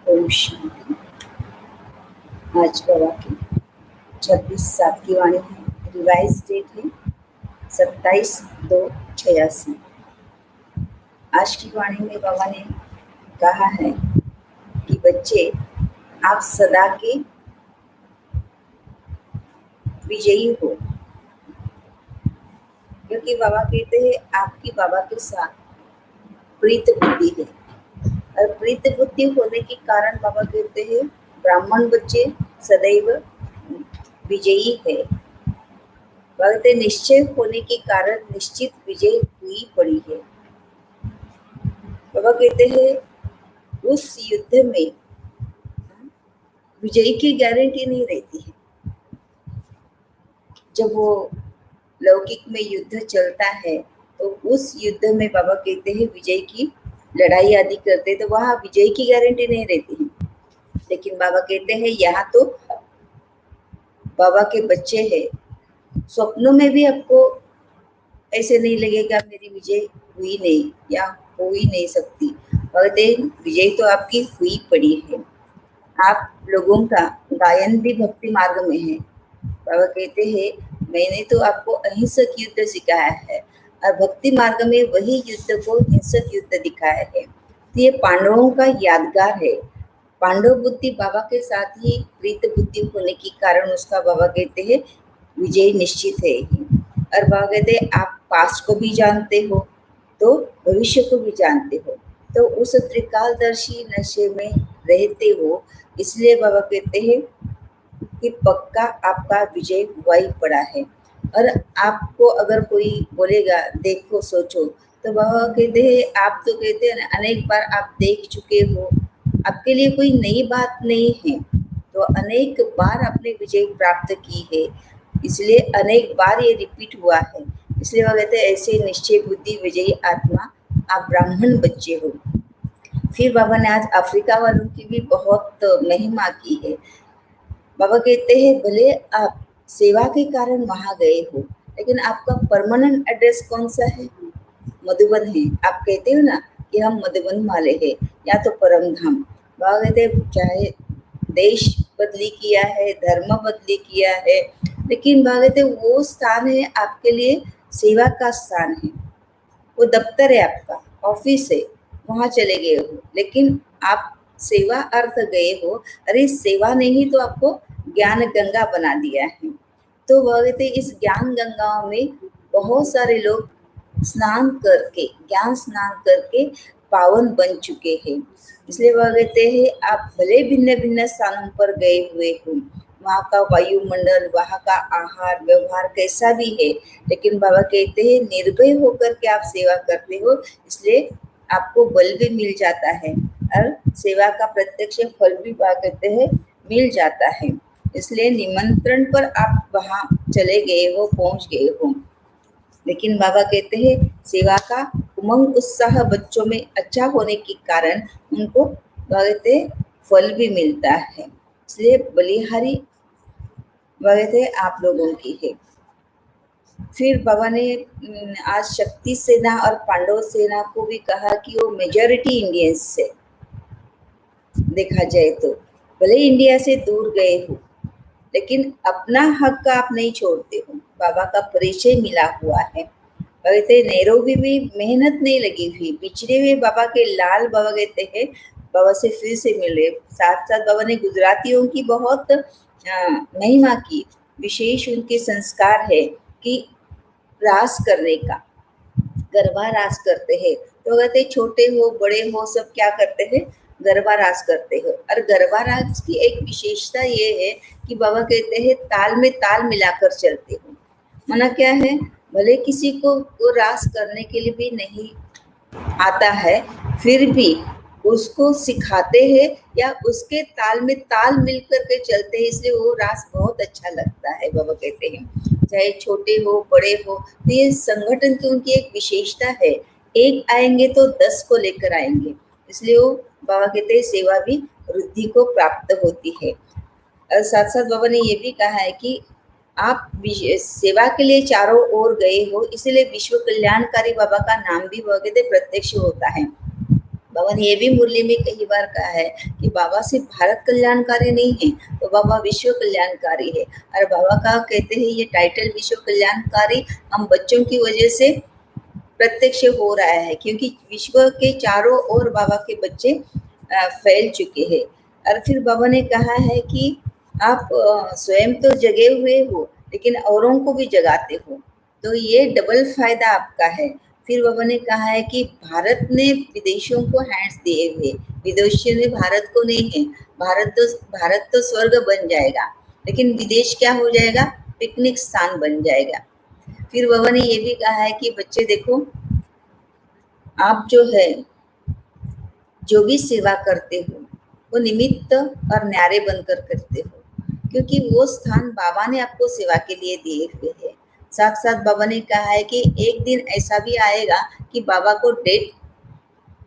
ओम शांति। आज बाबा की 26/7 की वाणी है। रिवाइज डेट है 27/2/86। आज की वाणी में बाबा ने कहा है कि बच्चे, आप सदा के विजयी हो, क्योंकि बाबा कहते हैं आपकी बाबा के साथ प्रीत बुद्धि है। और प्रीत बुद्धि होने के कारण बाबा कहते हैं ब्राह्मण बच्चे सदैव विजयी है। कहते निश्चय होने के कारण निश्चित विजय हुई पड़ी है। बाबा कहते हैं उस युद्ध में विजय की गारंटी नहीं रहती है। जब वो लौकिक में युद्ध चलता है तो उस युद्ध में बाबा कहते हैं विजय की लड़ाई आदि करते तो वहाँ विजय की गारंटी नहीं रहती है। लेकिन बाबा कहते हैं यहाँ तो बाबा के बच्चे हैं, स्वप्नों में भी आपको ऐसे नहीं लगेगा मेरी विजय हुई नहीं या हो ही नहीं सकती। कहते विजय तो आपकी हुई पड़ी है। आप लोगों का गायन भी भक्ति मार्ग में है। बाबा कहते हैं मैंने तो आपको अहिंसक युद्ध सिखाया है और भक्ति मार्ग में वही युद्ध को हिंसक युद्ध दिखाया है। तो ये पांडवों का यादगार है। पांडव बुद्धि बाबा के साथ ही प्रीत बुद्धि होने के कारण उसका बाबा कहते हैं विजय निश्चित है। और बाबा कहते हैं आप पास्ट को भी जानते हो तो भविष्य को भी जानते हो, तो उस त्रिकालदर्शी नशे में रहते हो, इसलिए बाबा कहते हैं कि पक्का आपका विजय हुआ ही पड़ा है। और आपको अगर कोई बोलेगा देखो सोचो, तो बाबा कहते हैं आप तो कहते हैं अनेक बार आप देख चुके हो, आपके लिए कोई नई बात नहीं है। तो अनेक बार आपने विजय प्राप्त की है, इसलिए अनेक बार ये रिपीट हुआ है। इसलिए वो कहते हैं ऐसे निश्चय बुद्धि विजयी आत्मा आप ब्राह्मण बच्चे हो। फिर बाबा ने आज अफ्रीका वालों की भी बहुत महिमा की है। बाबा कहते हैं भले आप सेवा के कारण वहां गए हो, लेकिन आपका परमानेंट एड्रेस कौन सा है? मधुबन है। आप कहते हो ना कि हम मधुबन वाले हैं या तो परम धाम। बाबा कहते हैं चाहे देश बदली किया है, धर्म बदली किया है, लेकिन बाबा कहते हैं वो स्थान है आपके लिए सेवा का स्थान है। वो दफ्तर है आपका, ऑफिस है, वहां चले गए हो, लेकिन आप सेवा अर्थ गए हो। अरे सेवा ने ही तो आपको ज्ञान गंगा बना दिया है। तो वह कहते इस ज्ञान गंगाओं में बहुत सारे लोग स्नान करके, ज्ञान स्नान करके पावन बन चुके हैं। इसलिए वह कहते हैं आप भले भिन्न भिन्न स्थानों पर गए हुए हो, वहाँ का वायुमंडल, वहाँ का आहार व्यवहार कैसा भी है, लेकिन बाबा कहते हैं निर्भय होकर के आप सेवा करते हो, इसलिए आपको बल भी मिल जाता है और सेवा का प्रत्यक्ष फल भी बाबा कहते हैं मिल जाता है। इसलिए निमंत्रण पर आप वहाँ चले गए हो, पहुँच गए हो, लेकिन बाबा कहते हैं सेवा का उमंग उत्साह बच्चों में अच्छा होने के कारण उनको कहते फल भी मिलता है। इसलिए बलिहारी कहते आप लोगों की है। फिर बाबा ने आज शक्ति सेना और पांडव सेना को भी कहा कि वो मेजॉरिटी इंडियंस से देखा जाए तो भले इंडिया से दूर गए हो, लेकिन अपना हक आप नहीं छोड़ते हो। बाबा का परिचय मिला हुआ है। कहते नैरोबी में मेहनत नहीं लगी हुई, पिछड़े हुए बाबा के लाल बाबा कहते हैं बाबा से फिर से मिले। साथ साथ बाबा ने गुजरातियों की बहुत महिमा की। विशेष उनके संस्कार है कि रास करने का, गरबा रास करते हैं। तो कहते छोटे हो बड़े हो सब क्या करते हैं, गरबा रास करते हो। और गरबा रास की एक विशेषता ये है कि बाबा कहते हैं ताल में ताल मिलाकर चलते हो। माना क्या है, भले किसी को रास करने के लिए भी नहीं आता है, फिर भी उसको सिखाते हैं या उसके ताल में ताल मिल करके चलते हैं, इसलिए वो रास बहुत अच्छा लगता है। बाबा कहते हैं चाहे छोटे हो बड़े हो, तो ये संगठन की उनकी एक विशेषता है, एक आएंगे तो 10 को लेकर आएंगे। इसलिए वो बाबा कहते हैं सेवा भी वृद्धि को प्राप्त होती है। और साथ साथ बाबा ने ये भी कहा है कि आप सेवा के लिए चारों ओर गए हो, इसलिए विश्व कल्याणकारी बाबा का नाम भी बाबा कहते प्रत्यक्ष होता है। बाबा ने ये भी मुरली में कई बार कहा है कि बाबा सिर्फ भारत कल्याणकारी नहीं है, तो बाबा विश्व कल्याणकारी है। और बाबा का कहते हैं ये टाइटल विश्व कल्याणकारी हम बच्चों की वजह से प्रत्यक्ष हो रहा है, क्योंकि विश्व के चारों ओर बाबा के बच्चे फैल चुके हैं। और फिर बाबा ने कहा है कि आप स्वयं तो जगे हुए हो, लेकिन औरों को भी जगाते हो, तो ये डबल फायदा आपका है। फिर बाबा ने कहा है कि भारत ने विदेशों को हैंड्स दिए हुए, विदेशियों ने भारत को नहीं है। भारत तो स्वर्ग बन जाएगा, लेकिन विदेश क्या हो जाएगा? पिकनिक स्थान बन जाएगा। फिर बाबा ने ये भी कहा है कि बच्चे देखो, आप जो है जो भी सेवा करते हो वो निमित्त और न्यारे बनकर करते हो, क्योंकि वो स्थान बाबा ने आपको सेवा के लिए दिए हुए है। साथ साथ बाबा ने कहा है कि एक दिन ऐसा भी आएगा कि बाबा को डेट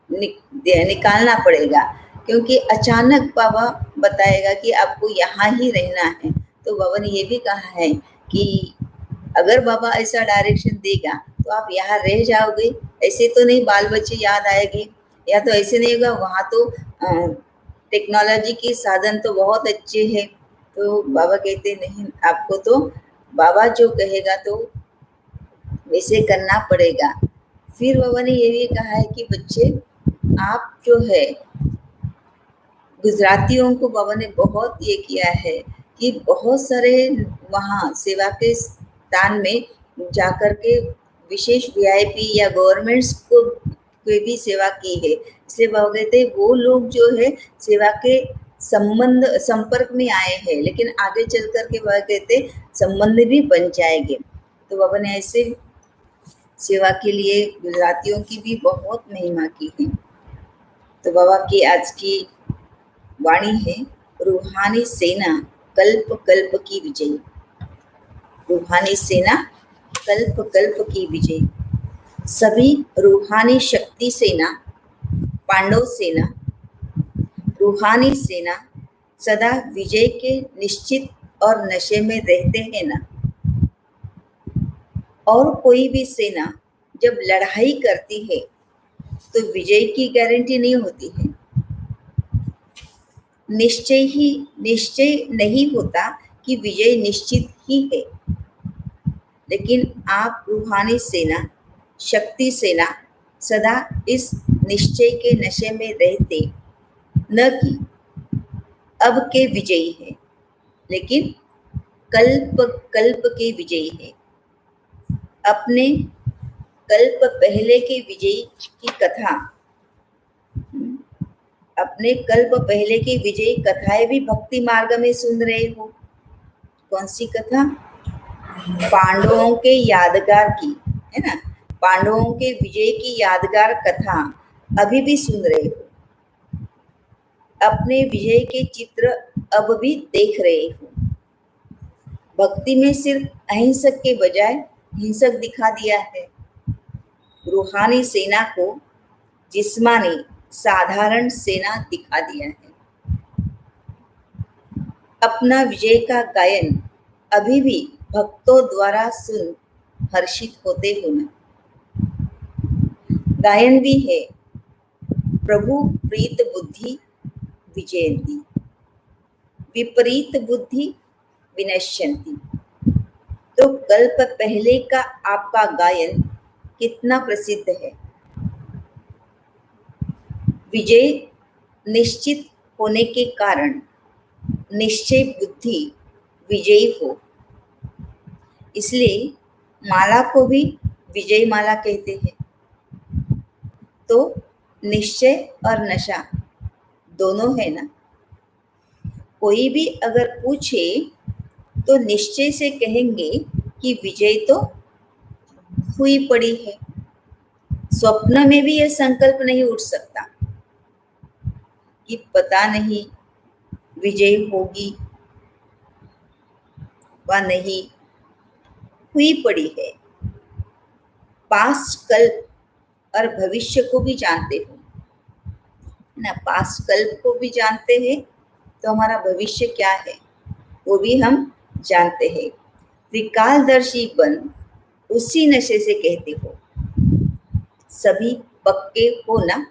निकालना पड़ेगा, क्योंकि अचानक बाबा बताएगा कि आपको यहाँ ही रहना है। तो बाबा ने ये भी कहा है कि अगर बाबा ऐसा डायरेक्शन देगा तो आप यहाँ रह जाओगे, ऐसे तो नहीं बाल बच्चे याद आएंगे, या तो ऐसे नहीं होगा। वहाँ तो टेक्नोलॉजी के साधन तो बहुत अच्छे हैं। तो बाबा कहते नहीं, आपको तो बाबा जो कहेगा तो वैसे करना पड़ेगा। फिर बाबा ने ये भी कहा है कि बच्चे आप जो है गुजरातियों को बाबा ने बहुत ये किया है कि बहुत सारे वहाँ सेवा के स्थान में जाकर के विशेष वीआईपी या गवर्नमेंट्स को भी सेवा की है। इसलिए बाबा कहते वो लोग जो है सेवा के संपर्क में आए हैं, लेकिन आगे चल कर के बाबा कहते संबंध भी बन जाएंगे। तो बाबा ने ऐसे सेवा के लिए गुजरातियों की भी बहुत महिमा की है। तो बाबा की आज की वाणी है, रूहानी सेना कल्प कल्प की विजय। रूहानी सेना कल्प कल्प की विजय। सभी रूहानी शक्ति सेना, पांडव सेना, रूहानी सेना सदा विजय के निश्चित और नशे में रहते हैं ना। और कोई भी सेना जब लड़ाई करती है तो विजय की गारंटी नहीं होती है। निश्चय नहीं होता कि विजय निश्चित ही है, लेकिन आप रूहानी सेना, शक्ति सेना सदा इस निश्चय के नशे में रहते, न कि अब के विजयी है, लेकिन कल्प कल्प के विजयी है। अपने कल्प पहले के विजयी की कथा, अपने कल्प पहले की विजयी कथाएं भी भक्ति मार्ग में सुन रहे हो। कौन सी कथा? पांडवों के यादगार की, है ना, पांडवों के विजय की यादगार कथा अभी भी सुन रहे हो। अपने विजय के चित्र अब भी देख रहे हो। भक्ति में सिर्फ अहिंसक के बजाय हिंसक दिखा दिया है। रूहानी सेना को जिस्मानी साधारण सेना दिखा दिया है। अपना विजय का गायन अभी भी भक्तों द्वारा सुन हर्षित होते हो ना। गायन भी है, प्रभु प्रीत बुद्धि विजयंती, विपरीत बुद्धि विनश्यंती। तो कल्प पहले का आपका गायन कितना प्रसिद्ध है। विजय निश्चित होने के कारण निश्चय बुद्धि विजयी हो, इसलिए माला को भी विजय माला कहते हैं। तो निश्चय और नशा दोनों है ना। कोई भी अगर पूछे तो निश्चय से कहेंगे कि विजय तो हुई पड़ी है। स्वप्न में भी यह संकल्प नहीं उठ सकता कि पता नहीं विजय होगी व नहीं, हुई पड़ी है। पास्ट कल्प और भविष्य को भी जानते हो ना। पास्ट कल्प को भी जानते हैं तो हमारा भविष्य क्या है वो भी हम जानते हैं। त्रिकालदर्शी बन उसी नशे से कहते हो। सभी पक्के हो ना।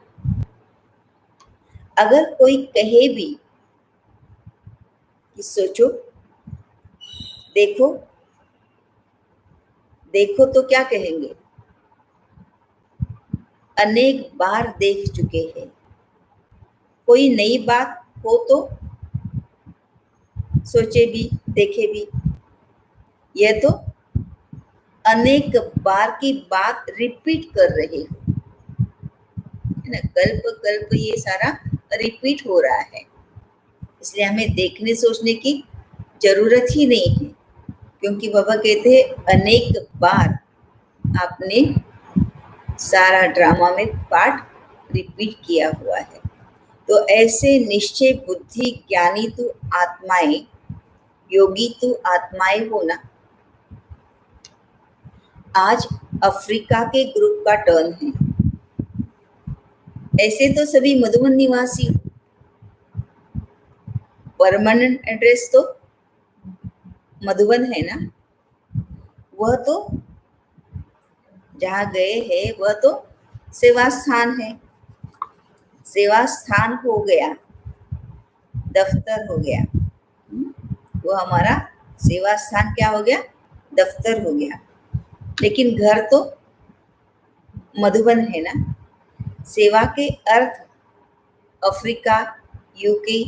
अगर कोई कहे भी कि सोचो, देखो, देखो तो क्या कहेंगे? अनेक बार देख चुके हैं। कोई नई बात हो तो सोचे भी, देखे भी। यह तो अनेक बार की बात रिपीट कर रहे हो, है ना? कल्प कल्प ये सारा रिपीट हो रहा है, इसलिए हमें देखने सोचने की जरूरत ही नहीं है, क्योंकि बाबा कहते हैं अनेक बार आपने सारा ड्रामा में पार्ट रिपीट किया हुआ है। तो ऐसे निश्चय बुद्धि ज्ञानी तू आत्माएं, योगी तू आत्माएं हो ना। आज अफ्रीका के ग्रुप का टर्न है। ऐसे तो सभी मधुबन निवासी, परमानेंट एड्रेस तो मधुबन है ना। वह तो जहाँ गए हैं वह तो सेवा स्थान है, सेवा स्थान हो गया, दफ्तर हो गया। वो हमारा सेवा स्थान क्या हो गया? दफ्तर हो गया। लेकिन घर तो मधुबन है ना। सेवा के अर्थ अफ्रीका, यूके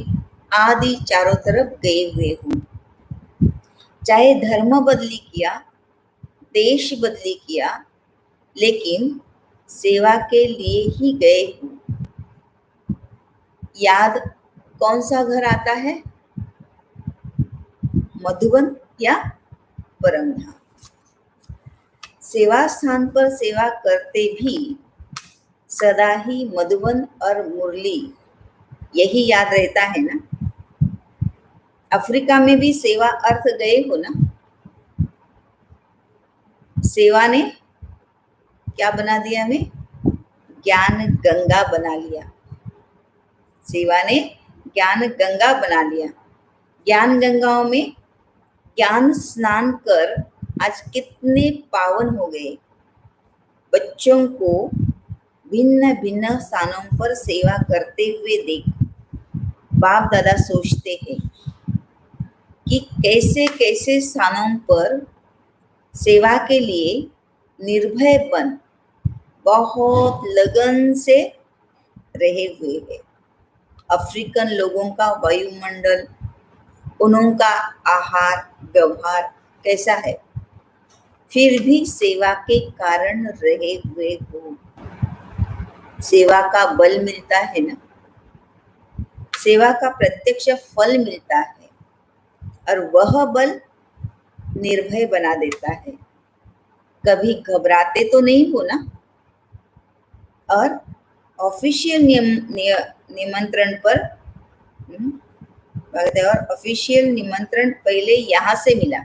आदि चारों तरफ गए हुए हूँ। चाहे धर्म बदली किया, देश बदली किया, लेकिन सेवा के लिए ही गए हूँ। याद कौन सा घर आता है? मधुबन या परमधाम। सेवा स्थान पर सेवा करते भी सदा ही मधुबन और मुरली यही याद रहता है ना। अफ्रीका में भी सेवा अर्थ गए हो ना। सेवा ने क्या बना दिया? हमें ज्ञान गंगा बना लिया। सेवा ने ज्ञान गंगा बना लिया। ज्ञान गंगाओं में ज्ञान स्नान कर आज कितने पावन हो गए। बच्चों को भिन्न भिन्न स्थानों पर सेवा करते हुए देख बाप दादा सोचते हैं कि कैसे कैसे स्थानों पर सेवा के लिए निर्भय बन बहुत लगन से रहे हुए हैं। अफ्रीकन लोगों का वायुमंडल, उनका आहार व्यवहार कैसा है, फिर भी सेवा के कारण रहे हुए हो। सेवा का बल मिलता है ना, सेवा का प्रत्यक्ष फल मिलता है, और वह बल निर्भय बना देता है। कभी घबराते तो नहीं हो ना। और ऑफिशियल निमंत्रण पर और ऑफिशियल निमंत्रण पहले यहाँ से मिला।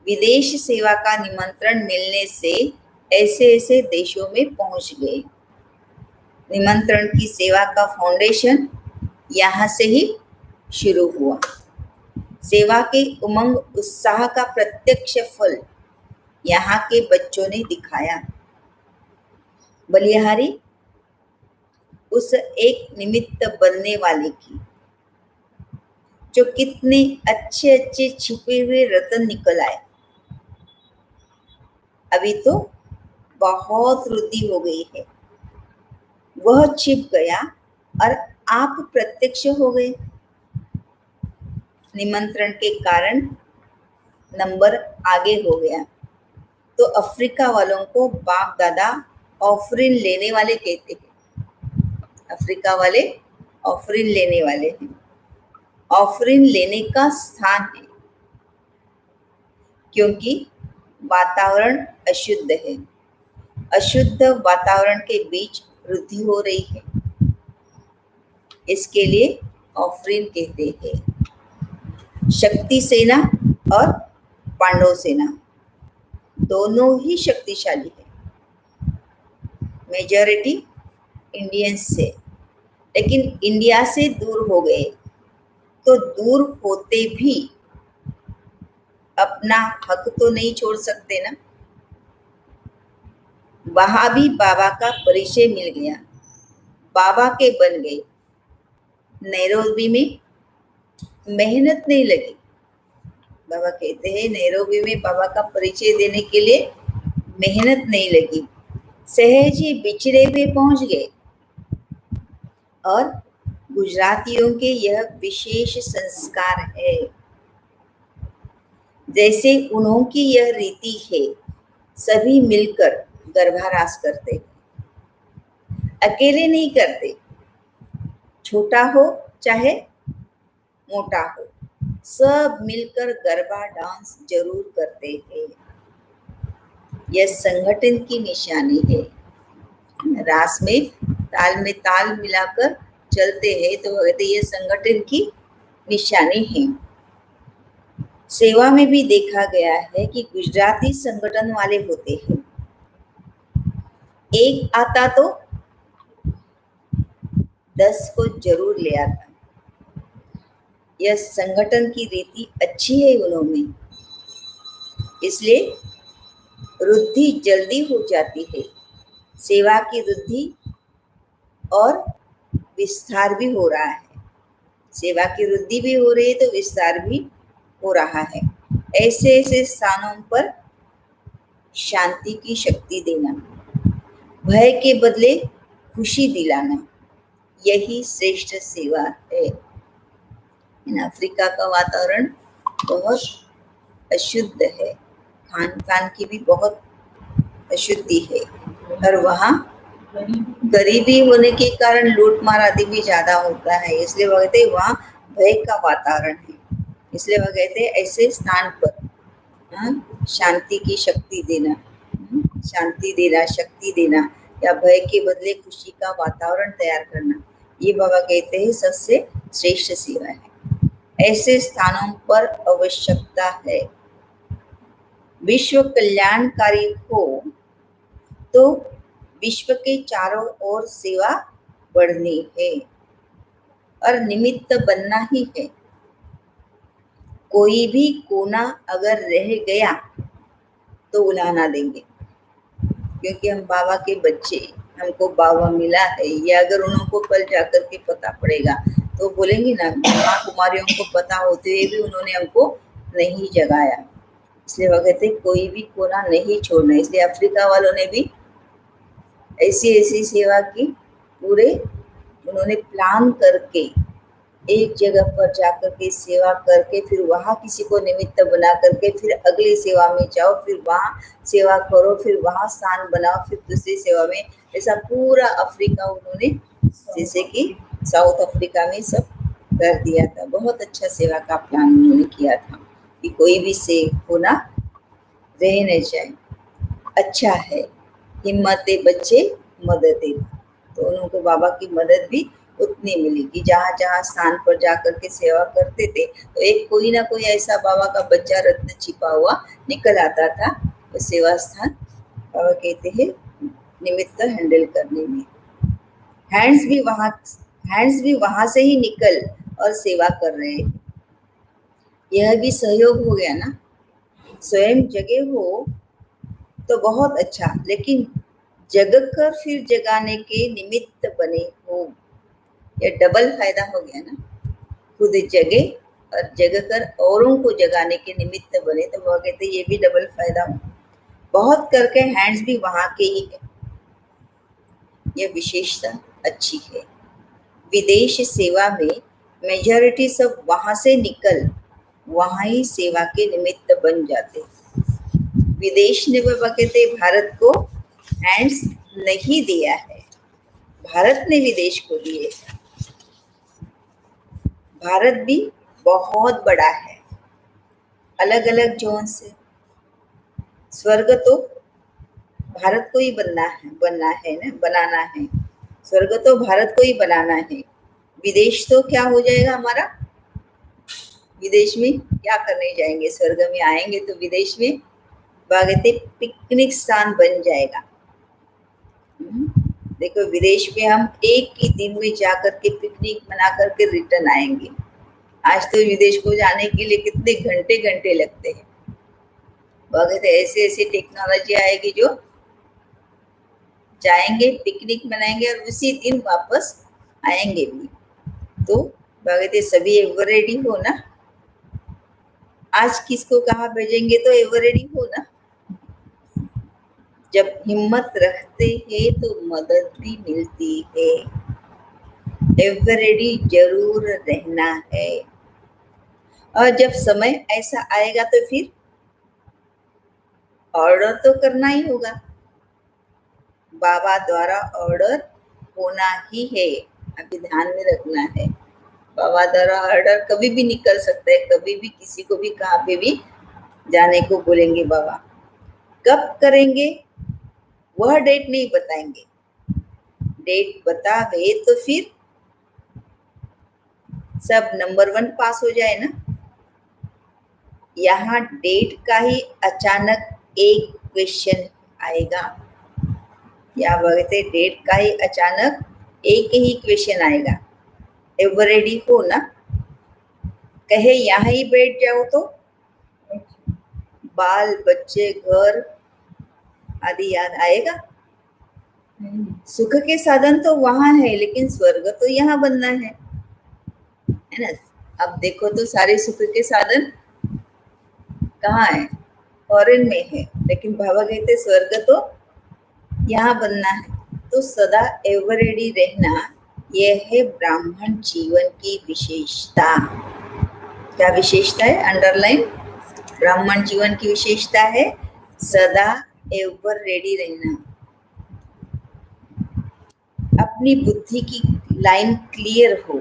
विदेश सेवा का निमंत्रण मिलने से ऐसे ऐसे देशों में पहुंच गए। निमंत्रण की सेवा का फाउंडेशन यहाँ से ही शुरू हुआ। सेवा के उमंग उत्साह का प्रत्यक्ष फल यहाँ के बच्चों ने दिखाया। बलिहारी उस एक निमित्त बनने वाले की, जो कितने अच्छे अच्छे छिपे हुए रतन निकल आए। अभी तो बहुत वृद्धि हो गई है। वह छिप गया और आप प्रत्यक्ष हो गए। निमंत्रण के कारण नंबर आगे हो गया। तो अफ्रीका वालों को बाप दादा ऑफरिन लेने वाले कहते हैं। अफ्रीका वाले ऑफरिन लेने वाले हैं। ऑफरिन लेने का स्थान है, क्योंकि वातावरण अशुद्ध है। अशुद्ध वातावरण के बीच वृद्धि हो रही है, इसके लिए ऑफरिन कहते हैं। शक्ति सेना और पांडव सेना दोनों ही शक्तिशाली है। मेजॉरिटी इंडियंस से, लेकिन इंडिया से दूर हो गए। तो दूर होते भी अपना हक तो नहीं छोड़ सकते ना। वहां भी बाबा का परिचय मिल गया। बाबा के बन गए। नैरोबी में मेहनत नहीं लगी। बाबा कहते हैं नैरोबी में बाबा का परिचय देने के लिए मेहनत नहीं लगी, सहज ही बिछड़े हुए पहुंच गए। और गुजरातियों के यह विशेष संस्कार है। जैसे उन्हों की यह रीति है, सभी मिलकर गर्भारास करते, अकेले नहीं करते। छोटा हो चाहे मोटा हो, सब मिलकर गरबा डांस जरूर करते हैं। यह संगठन की निशानी है। रास में ताल मिलाकर चलते हैं तो यह संगठन की निशानी है। सेवा में भी देखा गया है कि गुजराती संगठन वाले होते हैं। एक आता तो 10 को जरूर ले आता। यह संगठन की रीति अच्छी है उन्होंने, इसलिए वृद्धि जल्दी हो जाती है। सेवा की वृद्धि और विस्तार भी हो रहा है। सेवा की वृद्धि भी हो रही है तो विस्तार भी हो रहा है। ऐसे ऐसे स्थानों पर शांति की शक्ति देना, भय के बदले खुशी दिलाना, यही श्रेष्ठ सेवा है। अफ्रीका का वातावरण बहुत अशुद्ध है, खान पान की भी बहुत अशुद्धि है, और वहाँ गरीबी होने के कारण लूट मार आदि भी ज्यादा होता है। इसलिए वो कहते हैं वहाँ भय का वातावरण है। इसलिए वो कहते हैं ऐसे स्थान पर शांति की शक्ति देना, शांति देना, शक्ति देना, या भय के बदले खुशी का वातावरण तैयार करना, ये बाबा कहते हैं सबसे श्रेष्ठ सेवा है। ऐसे स्थानों पर आवश्यकता है। विश्व कल्याणकारी हो तो विश्व के चारों ओर सेवा बढ़नी है और निमित्त बनना ही है। कोई भी कोना अगर रह गया तो उलाना देंगे, क्योंकि हम बाबा के बच्चे, हमको बाबा मिला है। या अगर उनको कल जाकर के पता पड़ेगा तो बोलेंगे ना, माँ कुमारियों को पता होते हुए भी उन्होंने हमको नहीं जगाया। इसलिए वो कहते कोई भी कोना नहीं छोड़ना। इसलिए अफ्रीका वालों ने भी ऐसी ऐसी सेवा की, पूरे उन्होंने प्लान करके एक जगह पर जाकर के सेवा करके फिर वहाँ किसी को निमित्त बना करके फिर अगली सेवा में जाओ, फिर वहाँ सेवा करो, फिर वहाँ स्थान बनाओ, फिर दूसरी सेवा में। ऐसा पूरा अफ्रीका उन्होंने, जैसे कि साउथ अफ्रीका में सब कर दिया था। बहुत अच्छा सेवा का प्लान उन्होंने किया था कि कोई भी से होना रह न जाए। अच्छा है, हिम्मते बच्चे मददे, तो उनको बाबा की मदद भी उतनी मिलेगी। जहाँ जहाँ स्थान पर जाकर के सेवा करते थे तो एक कोई ना कोई ऐसा बाबा का बच्चा रत्न छिपा हुआ निकल आता था। तो सेवा स्थान बाबा कहते हैं निमित्त हैंडल करने में। हैंड्स भी वहां से ही निकल और सेवा कर रहे हैं। यह भी सहयोग हो गया ना। स्वयं जगे हो तो बहुत अच्छा, लेकिन जग कर फिर जगाने के निमित्त बने हो, यह डबल फायदा हो गया ना। खुद जगे और जग कर औरों को जगाने के निमित्त बने, तो वो कहते ये भी डबल फायदा हो। बहुत करके हैंड्स भी वहां के ही है, यह विशेषता अच्छी है। विदेश सेवा में मेजॉरिटी सब वहां से निकल वहां ही सेवा के निमित्त बन जाते। विदेश ने बाबा कहते भारत को हैंड्स नहीं दिया है, भारत ने विदेश को दिए। भारत भी बहुत बड़ा है, अलग अलग जोन से। स्वर्ग तो भारत को ही बनाना है। स्वर्ग तो भारत को ही बनाना है। विदेश तो क्या हो जाएगा हमारा? विदेश में क्या करने जाएंगे? स्वर्ग में आएंगे तो विदेश में बागते पिकनिक स्थान बन जाएगा। देखो विदेश में हम एक ही दिन में जाकर के पिकनिक मना करके रिटर्न आएंगे। आज तो विदेश को जाने के लिए कितने घंटे घंटे लगते हैं। बागते ऐसे ऐसे टेक्नोलॉजी आएगी जो जाएंगे, पिकनिक मनाएंगे और उसी दिन वापस आएंगे भी। तो भगते सभी एवर रेडी हो ना। आज किसको कहाँ भेजेंगे तो एवर रेडी हो ना। जब हिम्मत रखते हैं तो मदद भी मिलती है। एवर रेडी जरूर रहना है। और जब समय ऐसा आएगा तो फिर ऑर्डर तो करना ही होगा। बाबा द्वारा ऑर्डर होना ही है, अभी ध्यान में रखना है। बाबा द्वारा ऑर्डर कभी भी निकल सकता है, कभी भी किसी को भी कहाँ पे भी जाने को बोलेंगे बाबा। कब करेंगे वह डेट नहीं बताएंगे। डेट बता गए तो फिर सब नंबर 1 पास हो जाए ना। यहाँ डेट का ही अचानक एक क्वेश्चन आएगा। या बगते डेट का ही अचानक एक ही क्वेश्चन आएगा। एवर रेडी हो ना। कहे यहाँ ही बैठ जाओ तो बाल बच्चे घर आदि याद आएगा। सुख के साधन तो वहां है, लेकिन स्वर्ग तो यहाँ बनना है ना। अब देखो तो सारे सुख के साधन कहाँ है, फॉरेन में है, लेकिन बाबा कहते स्वर्ग तो यहाँ बनना है। तो सदा एवर रेडी रहना, यह है ब्राह्मण जीवन की विशेषता। क्या विशेषता है? अंडरलाइन। ब्राह्मण जीवन की विशेषता है सदा एवर रेडी रहना। अपनी बुद्धि की लाइन क्लियर हो।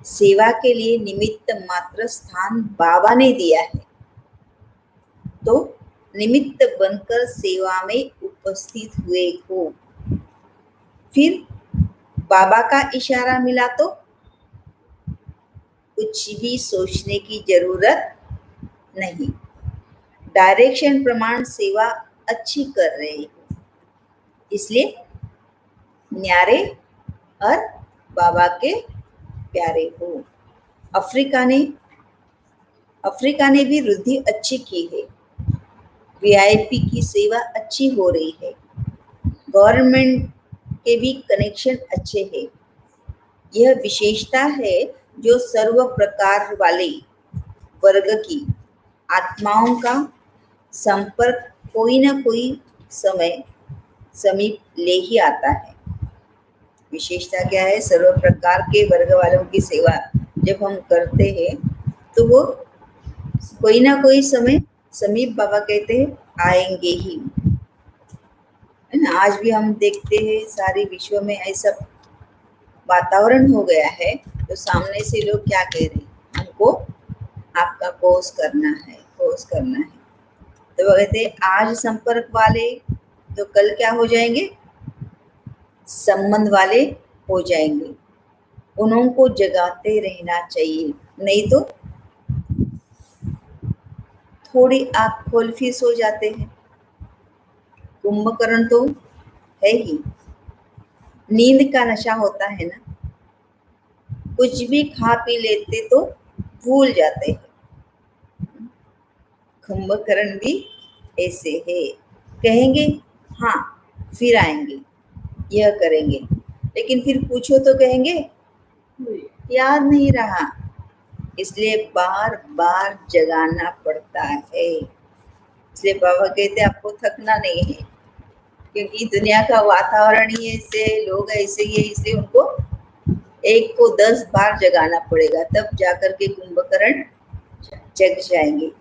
सेवा के लिए निमित्त मात्र स्थान बाबा ने दिया है, तो निमित्त बनकर सेवा में उपस्थित हुए हो। फिर बाबा का इशारा मिला तो कुछ भी सोचने की जरूरत नहीं। डायरेक्शन प्रमाण सेवा अच्छी कर रहे हो, इसलिए न्यारे और बाबा के प्यारे हो। अफ्रीका ने भी वृद्धि अच्छी की है। वीआईपी की सेवा अच्छी हो रही है। गवर्नमेंट के भी कनेक्शन अच्छे हैं। यह विशेषता है जो सर्व प्रकार वाले वर्ग की आत्माओं का संपर्क कोई ना कोई समय समीप ले ही आता है। विशेषता क्या है? सर्व प्रकार के वर्ग वालों की सेवा जब हम करते हैं तो वो कोई ना कोई समय समीप बाबा कहते हैं आएंगे ही, है ना। आज भी हम देखते हैं सारे विश्व में ऐसा वातावरण हो गया है, तो सामने से लोग क्या कह रहे हैं, हमको आपका कोर्स करना है, कोर्स करना है। तो वो कहते हैं आज संपर्क वाले तो कल क्या हो जाएंगे? संबंध वाले हो जाएंगे। उनको जगाते रहना चाहिए, नहीं तो थोड़ी आँख खोल फिर सो जाते हैं। कुंभकर्ण तो है ही, नींद का नशा होता है ना। कुछ भी खा पी लेते तो भूल जाते हैं। कुंभकर्ण भी ऐसे है, कहेंगे हाँ फिर आएंगे, यह करेंगे, लेकिन फिर पूछो तो कहेंगे याद नहीं रहा। इसलिए बार बार जगाना पड़ता है। इसलिए बाबा कहते आपको थकना नहीं है, क्योंकि दुनिया का वातावरण ही ऐसे, लोग ऐसे ही है, इसलिए उनको एक को 10 बार जगाना पड़ेगा, तब जाकर के कुंभकर्ण जग जाएंगे।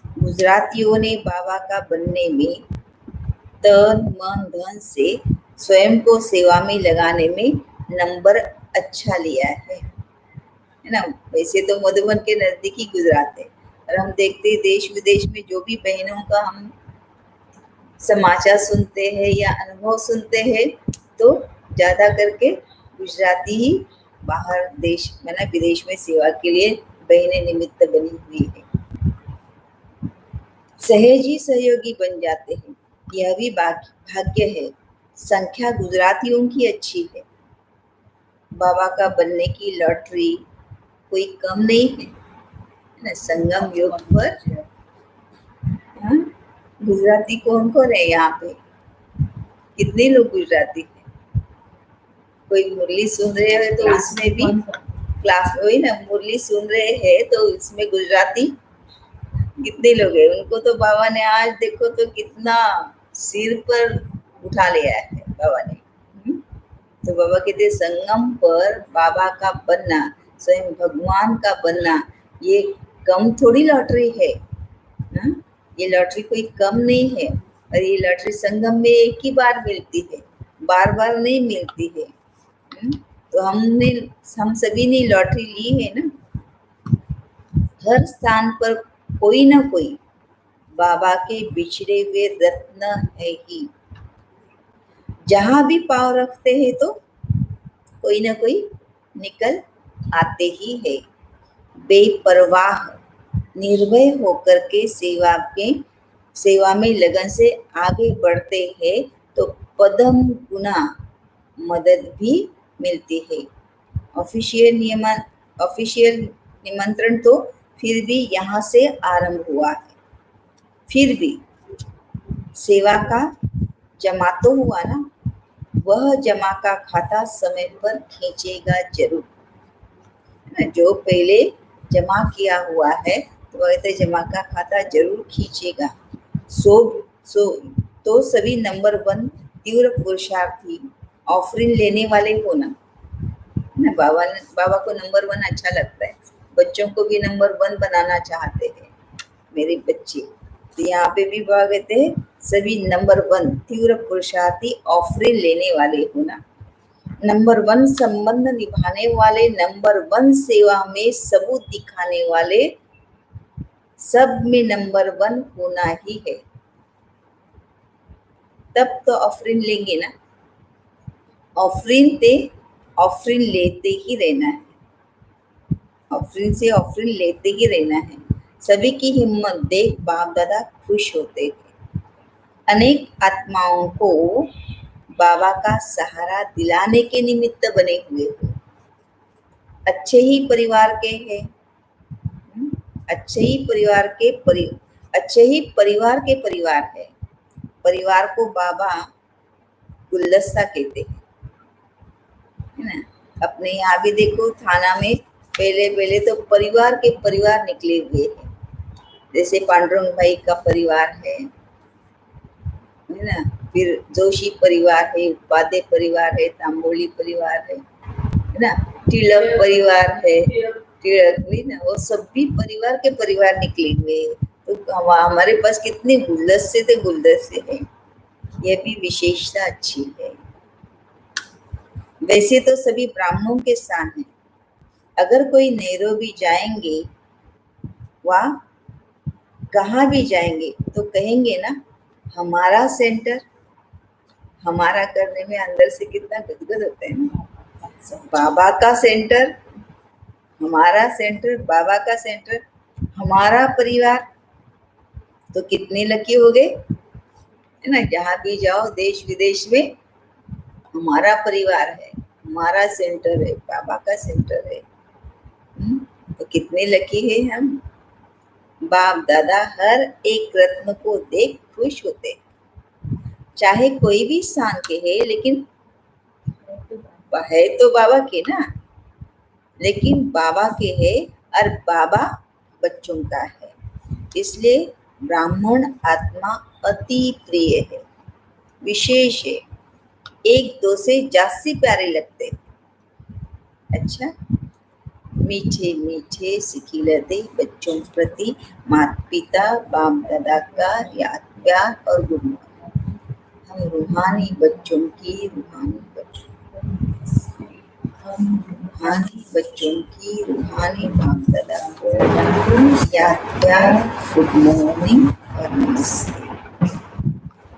गुजरातियों ने बाबा का बनने में तन मन धन से स्वयं को सेवा में लगाने में नंबर अच्छा लिया है ना। वैसे तो मधुबन के नजदीक ही गुजरात है, और हम देखते देश विदेश में जो भी बहनों का हम समाचार सुनते हैं या अनुभव सुनते हैं, तो ज्यादा करके गुजराती ही बाहर देश मतलब विदेश में सेवा के लिए बहनें निमित्त बनी हुई है। सहज ही सहयोगी बन जाते हैं, यह भी भाग्य है। संख्या गुजरातियों की अच्छी है। बाबा का बनने की लॉटरी कोई कम नहीं है ना। संगम योग पर गुजराती कौन कौन है यहाँ पे? कितने लोग गुजराती हैं। कोई मुरली सुन रहे हैं तो उसमें भी क्लास वही ना, मुरली सुन रहे हैं तो इसमें गुजराती कितने लोग हैं। उनको तो बाबा ने आज देखो तो कितना सिर पर उठा लिया है बाबा ने। तो बाबा कहते हैं, संगम पर बाबा का बनना, स्वयं भगवान का बनना, ये कम थोड़ी लॉटरी है। हाँ? ये लॉटरी कोई कम नहीं है। और ये लॉटरी संगम में एक ही बार मिलती है, बार बार नहीं मिलती है। तो हम सभी ने लॉटरी ली है ना। हर स्थान पर कोई ना कोई बाबा के बिछड़े हुए रत्न है ही। जहां भी पाँव रखते हैं तो कोई ना कोई निकल आते ही है। बेपरवाह निर्भय होकर के सेवा में लगन से आगे बढ़ते हैं तो पदम गुना मदद भी मिलती है। ऑफिशियल निमंत्रण तो फिर भी यहाँ से आरंभ हुआ है। फिर भी सेवा का जमा तो हुआ ना, वह जमा का खाता समय पर खींचेगा जरूर। जो पहले जमा किया हुआ है तो कहते जमा का खाता जरूर खींचेगा। सो सो तो सभी नंबर 1 तीव्र पुरुषार्थी ऑफरिंग लेने वाले हो ना। बाबा को नंबर 1 अच्छा लगता है। बच्चों को भी नंबर 1 बनाना चाहते हैं मेरे बच्चे। तो यहाँ पे भी बाबा कहते हैं सभी नंबर 1 तीव्र पुरुषार्थी ऑफरिंग लेने वाले हो ना। नंबर 1 संबंध निभाने वाले, नंबर 1 सेवा में सबूत दिखाने वाले, सब में नंबर 1 होना ही है। तब तो ऑफरिंग लेंगे ना। ऑफरिंग लेते ही रहना है। ऑफरिंग लेते ही रहना है। सभी की हिम्मत देख बाप दादा खुश होते हैं। अनेक आत्माओं को बाबा का सहारा दिलाने के निमित्त बने हुए हो। अच्छे ही परिवार के हैं। अच्छे ही परिवार के परिवार है। परिवार को बाबा गुलदस्ता कहते हैं, है ना। अपने यहाँ भी देखो थाना में पहले तो परिवार के परिवार निकले हुए हैं। जैसे पांडुरंग भाई का परिवार है ना। फिर जोशी परिवार है, उपाध्याय परिवार है, तांबोली परिवार है ना। तिलक परिवार है, तिलक भी ना, वो सब भी परिवार के परिवार निकले हुए हैं। तो हमारे पास कितने गुलदस्ते हैं। यह भी विशेषता अच्छी है। वैसे तो सभी ब्राह्मणों के स्थान है। अगर कोई नैरोबी जाएंगे, वह कहाँ भी जाएंगे तो कहेंगे ना हमारा सेंटर। हमारा करने में अंदर से कितना गदगद होता है ना। बाबा का सेंटर, हमारा सेंटर, बाबा का सेंटर, हमारा परिवार, तो कितने लकी हो गए, है ना। जहाँ भी जाओ देश विदेश में हमारा परिवार है, हमारा सेंटर है, बाबा का सेंटर है। तो कितने लकी है हम। बाप दादा हर एक रत्न को देख खुश होते, चाहे कोई भी स्थान के है, लेकिन है तो बाबा के ना। लेकिन बाबा के है और बाबा बच्चों का है। इसलिए ब्राह्मण आत्मा अति प्रिय है, विशेष है, एक दो से जास्ती प्यारे लगते। अच्छा, मीठे मीठे सिखिलते बच्चों प्रति माता पिता बाप दादा का याद प्यार और गुड मॉर्निंग। हम रूहानी बच्चों की रूहानी बाप दादा को याद प्यार, गुड मॉर्निंग और नमस्ते।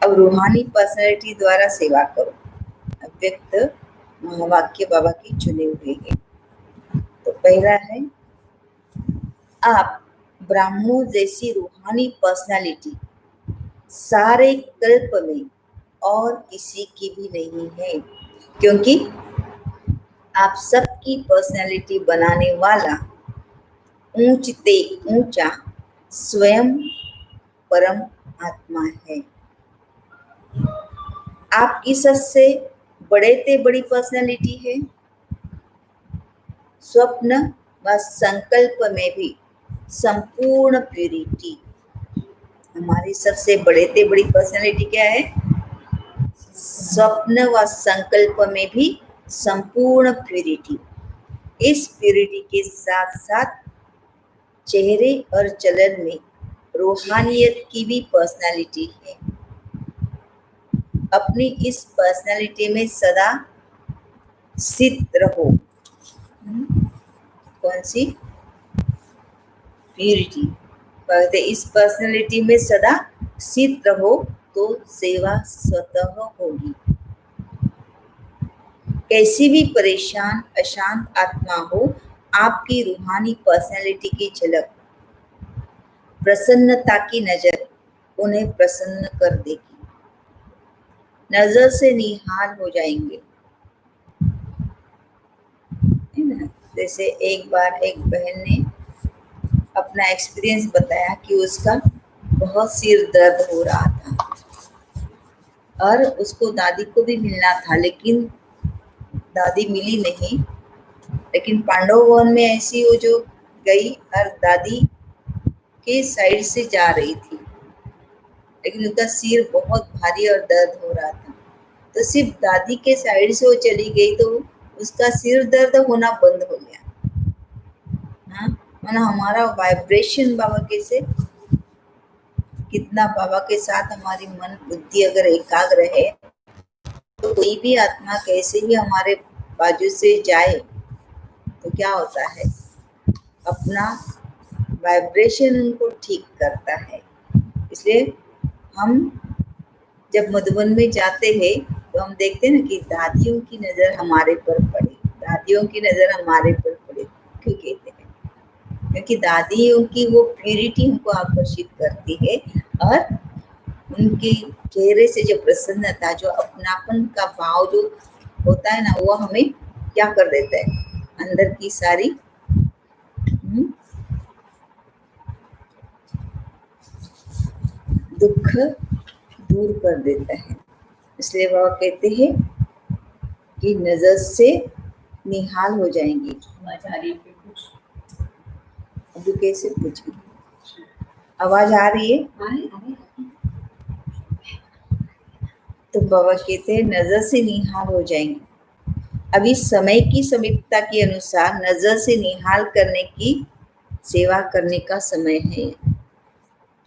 अब रूहानी पर्सनैलिटी द्वारा सेवा करो। अव्यक्त महावाक्य बाबा की चुने हुए हैं। तो पहला है, आप ब्राह्मणों जैसी रूहानी पर्सनालिटी सारे कल्प में और किसी की भी नहीं है, क्योंकि आप सबकी पर्सनालिटी बनाने वाला ऊंचा स्वयं परम आत्मा है। आपकी सबसे बड़े ते बड़ी पर्सनालिटी है। स्वप्न व संकल्प में भी संपूर्ण प्यूरिटी। हमारी सबसे बड़े ते बड़ी पर्सनालिटी क्या है? स्वप्न व संकल्प में भी संपूर्ण प्यूरिटी। इस प्यूरिटी के साथ साथ चेहरे और चलन में रूहानियत की भी पर्सनालिटी है। अपनी इस पर्सनालिटी में सदा स्थित रहो। कौन सी? प्यूरिटी। कहते इस पर्सनालिटी में सदा स्थित रहो तो सेवा स्वतः होगी। कैसी भी परेशान अशांत आत्मा हो, आपकी रूहानी पर्सनालिटी की झलक, प्रसन्नता की नजर उन्हें प्रसन्न कर देगी। नजर से निहाल हो जाएंगे, है ना। जैसे एक बार एक बहन ने अपना एक्सपीरियंस बताया कि उसका बहुत सिर दर्द हो रहा था और उसको दादी को भी मिलना था, लेकिन दादी मिली नहीं। लेकिन पांडव भवन में ऐसी वो जो गई और दादी के साइड से जा रही थी, लेकिन उसका सिर बहुत भारी और दर्द हो रहा था। तो सिर्फ दादी के साइड से वो चली गई तो उसका सिर दर्द होना बंद हो गया। हाँ, माना हमारा वाइब्रेशन बाबा के से कितना, बाबा के साथ हमारी मन बुद्धि अगर एकाग्र है तो कोई भी आत्मा कैसे भी हमारे बाजू से जाए तो क्या होता है, अपना वाइब्रेशन उनको ठीक करता है। इसलिए हम जब मधुबन में जाते हैं तो हम देखते हैं ना कि दादियों की नज़र हमारे पर पड़े, दादियों की नज़र हमारे पर पड़े। क्यों कहते हैं? क्योंकि दादियों की वो प्यूरिटी हमको आकर्षित करती है और उनके चेहरे से जो प्रसन्नता, जो अपनापन का भाव जो होता है ना, वो हमें क्या कर देता है, अंदर की सारी दुख दूर कर देता है। इसलिए वह कहते हैं कि नजर से निहाल हो जाएंगी। अभी कैसे पूछी? आवाज आ रही है? तो बाबा कहते हैं नजर से निहाल हो जाएंगे। अभी समय की समीपता के अनुसार नजर से निहाल करने की सेवा करने का समय है।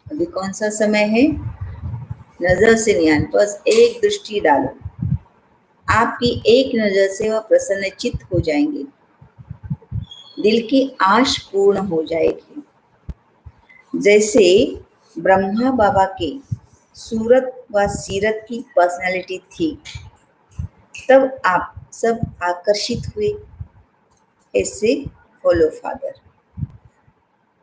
अभी कौन सा समय है? नजर से निहाल। बस एक दृष्टि डालो, आपकी एक नजर से वह प्रसन्नचित्त हो जाएंगे, दिल की आश पूर्ण हो जाएगी। जैसे ब्रह्मा बाबा के सूरत व सीरत की पर्सनालिटी थी, तब आप सब आकर्षित हुए। ऐसे फॉलो फादर।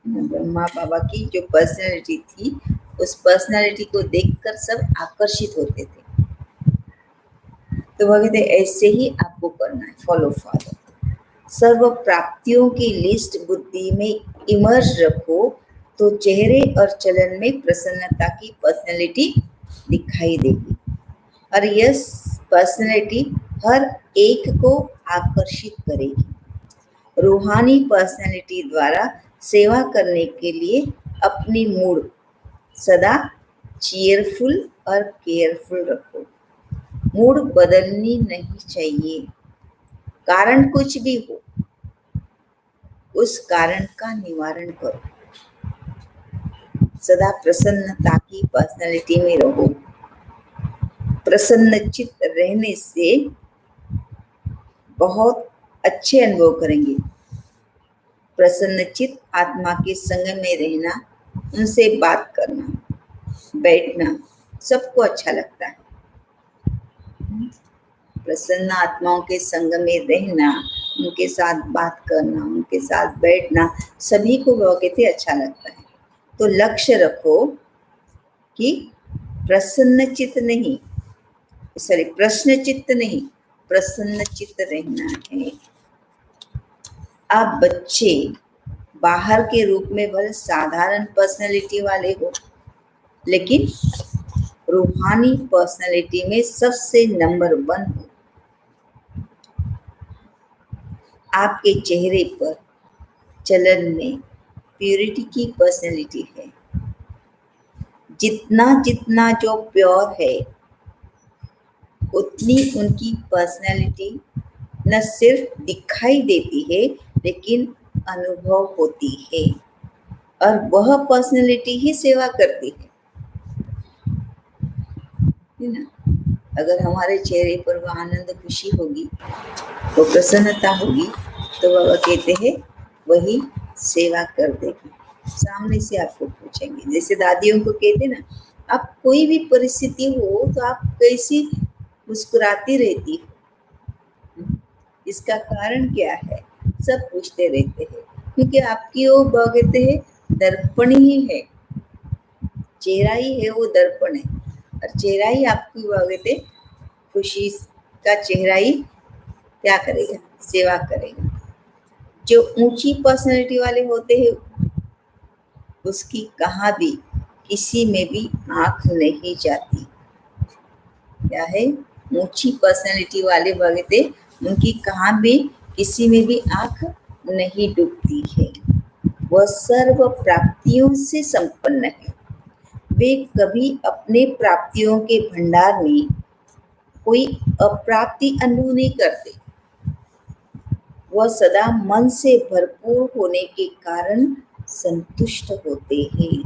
ब्रह्मा बाबा की जो पर्सनालिटी थी, उस पर्सनालिटी को देखकर सब आकर्षित होते थे। तो वह कहते ऐसे ही आपको करना है, फॉलो फादर। सर्व प्राप्तियों की लिस्ट बुद्धि में इमर्ज रखो तो चेहरे और चलन में प्रसन्नता की पर्सनालिटी दिखाई देगी और यह पर्सनालिटी हर एक को आकर्षित करेगी। रूहानी पर्सनालिटी द्वारा सेवा करने के लिए अपनी मूड सदा चीयरफुल और केयरफुल रखो। मूड बदलनी नहीं चाहिए। कारण कुछ भी हो, उस कारण का निवारण करो। सदा प्रसन्नता की पर्सनालिटी में रहो। प्रसन्नचित्त रहने से बहुत अच्छे अनुभव करेंगे। प्रसन्नचित्त आत्मा के संग में रहना, उनसे बात करना, बैठना सबको अच्छा लगता है। प्रसन्न आत्माओं के संग में रहना, उनके साथ बात करना, उनके साथ बैठना सभी को कहते अच्छा लगता है। तो लक्ष्य रखो कि प्रसन्नचित्त नहीं, सॉरी प्रश्नचित्त नहीं, प्रसन्नचित्त रहना है। आप बच्चे बाहर के रूप में भले साधारण पर्सनालिटी वाले हो, लेकिन रूहानी पर्सनालिटी में सबसे नंबर 1 हो। आपके चेहरे पर, चलन में प्योरिटी की पर्सनालिटी है। जितना जितना जो प्योर है, उतनी उनकी पर्सनालिटी न सिर्फ दिखाई देती है लेकिन अनुभव होती है, और वह पर्सनालिटी ही सेवा करती है ना। अगर हमारे चेहरे पर वह आनंद खुशी होगी, वो प्रसन्नता होगी, तो बाबा कहते हैं वही सेवा कर देगी। सामने से आपको पूछेंगे, जैसे दादियों को कहते ना, आप कोई भी परिस्थिति हो तो आप कैसी मुस्कुराती रहती हो, इसका कारण क्या है, सब पूछते रहते हैं, क्योंकि आपकी वो कहते हैं दर्पण ही है, चेहरा ही है, वो दर्पण है, और चेहरा ही आपकी कहते खुशी का चेहरा ही क्या करेगा, सेवा करेगा। जो ऊंची पर्सनैलिटी वाले होते हैं, उसकी कहाँ भी किसी में भी आंख नहीं जाती। क्या है, ऊंची पर्सनैलिटी वाले भगते, उनकी कहाँ भी किसी में भी आंख नहीं डूबती है। वह सर्व प्राप्तियों से संपन्न है। वे कभी अपने प्राप्तियों के भंडार में कोई अप्राप्ति अनुभव नहीं करते। वह सदा मन से भरपूर होने के कारण संतुष्ट होते हैं।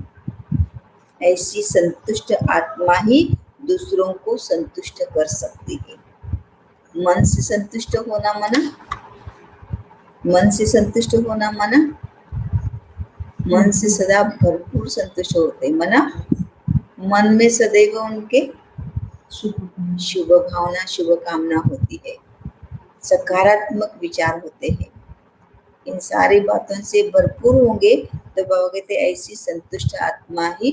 ऐसी संतुष्ट आत्मा ही दूसरों को संतुष्ट कर सकती है। मन से संतुष्ट होना मना, मन से संतुष्ट होना मना, मन से सदा भरपूर संतुष्ट होते मना, मन में सदैव उनके शुभ भावना, शुभ कामना होती है, सकारात्मक विचार होते हैं। इन सारी बातों से भरपूर होंगे तो बाबा कहते ऐसी संतुष्ट आत्मा ही